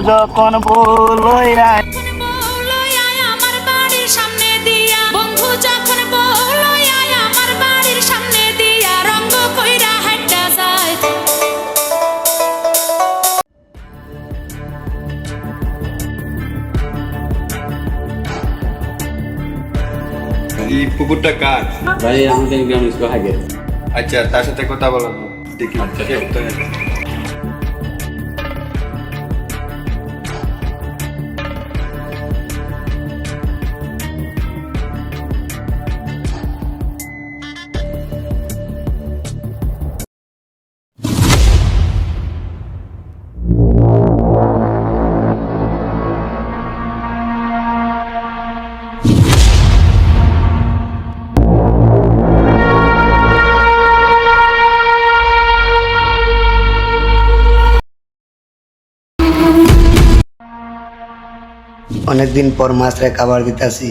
যখন বলই আয় আমার বাড়ির সামনে দিয়া বন্ধু যখন বলই আয় আমার বাড়ির সামনে দিয়া রঙ্গ কইরা হাঁটা যায়। এই পুকুরটা কার? ভাই আমাদের গ্রামের সোহাগের। আচ্ছা, তার সাথে কথা বলো দেখি। আচ্ছা, কে তো অনেকদিন পর মাছরে খাবার দিতাছি।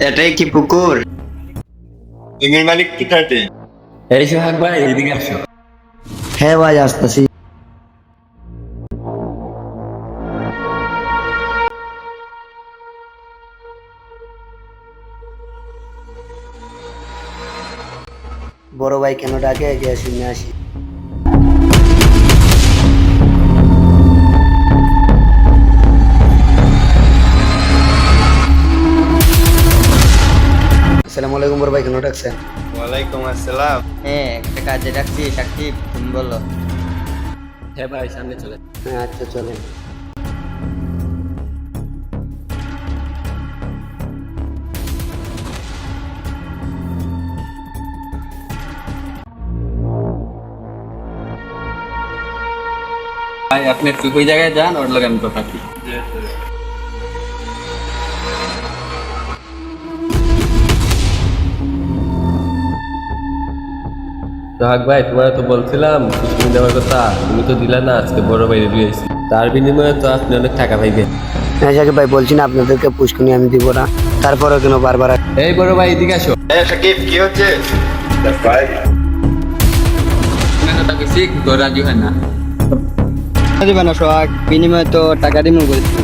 এটাই কি পুকুর? ইংরেজ মালিক কোথায়? এই সোহাগ ভাই এদিকে আসো। হ্যাঁ ভাই আসতেছি। বড় ভাই কেন ডাকে যে শুনে আসি। আসসালামু আলাইকুম বড় ভাই, কেন ডাকছেন? ওয়ালাইকুম আসসালাম। হ্যাঁ, একটা কাজে ডাকছি। সাকিব, তুমি বলো। হ্যাঁ ভাই সামনে চলে। হ্যাঁ আচ্ছা চলেন। ভাই আপনি একটু ওই জায়গায় যান, ওর লগে আমি কথা কি। সোহাগ ভাই তোমার তো বলছিলাম পুষ্কুনি দেওয়ার কথা, তুমি তো দিলা না। আজকে বড় ভাই রেডি হয়েছি, তার বিনিময়ে তো আপনি অনেক টাকা পাইবেন। হ্যাঁ সাকিব ভাই, বলছি না আপনাদেরকে পুষ্কুনি আমি দিব না, তারপরেও কেন বারবার এই বড় ভাই এদিকে আসো। হ্যাঁ সাকিব, কি হচ্ছে? তো রাজি হয় না। দিবা না সোহাগ, বিনিময়ে তো টাকা দিমু বলছি।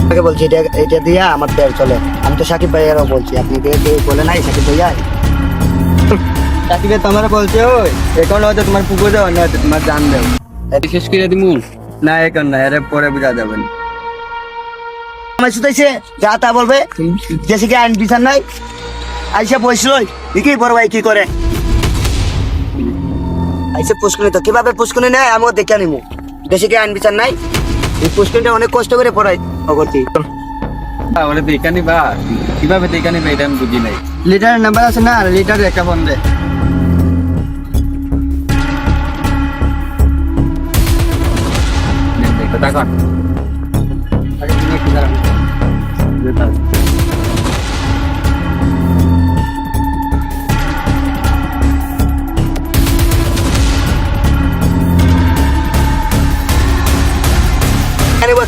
আপনাকে বলছি এটা এটা দিয়া আমার পেট চলে। আমি তো সাকিব ভাইয়েরও বলছি, আপনি বলে নাই সাকিব ভাইয়া। সাকিবে তোমার বলছে ওই এখন হয়তো তোমার পুকুর দেওয়া না, হয়তো তোমার জান দেও। শেষ করে দিমু না এখন না, এর পরে বুঝা যাবে না। আমার শুধাইছে যা তা বলবে, দেশে কি আইন বিচার নাই? আইসা বসল দেখি বড় ভাই কি করে। আইসা পুষ্কুনি তো কিভাবে পুষ্কুনি নেয় আমিও দেখে নিবো। দেশে কি আইন বিচার নাই? এই পুষ্কুনিটা অনেক কষ্ট করে পড়াই অগরতি। ওরা তো এখানে বা কিভাবে তো এখানে বা এটা আমি বুঝি নাই। লিটারের নাম্বার আছে না, লিটারের একটা ফোন দে। টাকা আগে তুমি একটু দাঁড়াও।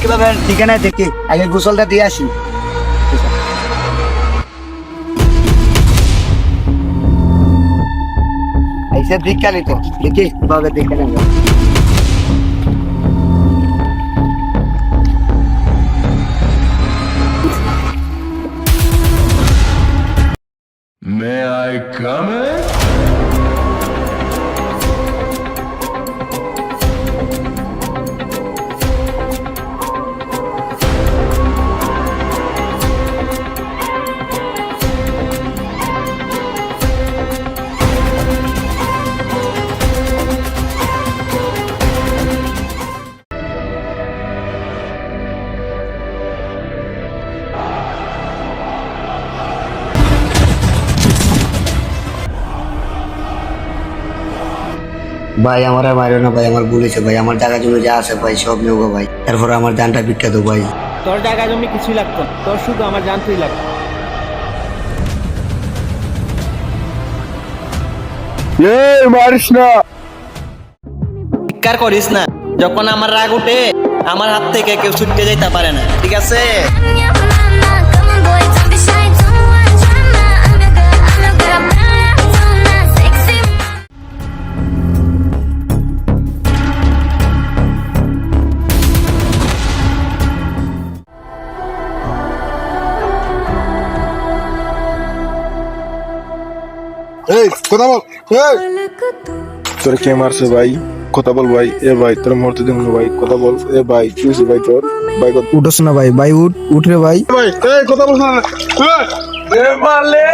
কিভাবে ঠিকানায় দেখি, আগে গোসলটা দিয়ে আসি। ऐसे दिख क्या नहीं तो देखिए किभाবে দেখে নেব। May I come in? ভাই আমার আর মারো না ভাই, আমার ভুল হয়েছে ভাই। আমার জায়গা জমি যা আছে ভাই সব নেবো ভাই, তারপর আমার জানটা ভিক্ষা দেবো ভাই। তোর জায়গা জমি কিছুই লাগতো না, তোর শুধু আমার জানতেই লাগতো। মারিস না। চিৎকার করিস না, যখন আমার রাগ উঠে আমার হাত থেকে কেউ ছুটতে যেতে পারে না, ঠিক আছে? I'm your mama, come on boy, don't be shy, don't want drama. I'm your girl, Maradona, sexy. এই কথা বল, এই তোর কে মারছে ভাই? কথা বল ভাই। এ ভাই তোর মরতে দিন না ভাই, কথা বল। এ ভাই কি হয়েছে ভাই তোর? ভাই উঠোস না ভাই, ভাই উঠ রে ভাই। ভাই এই কথা বল না। এ মারলে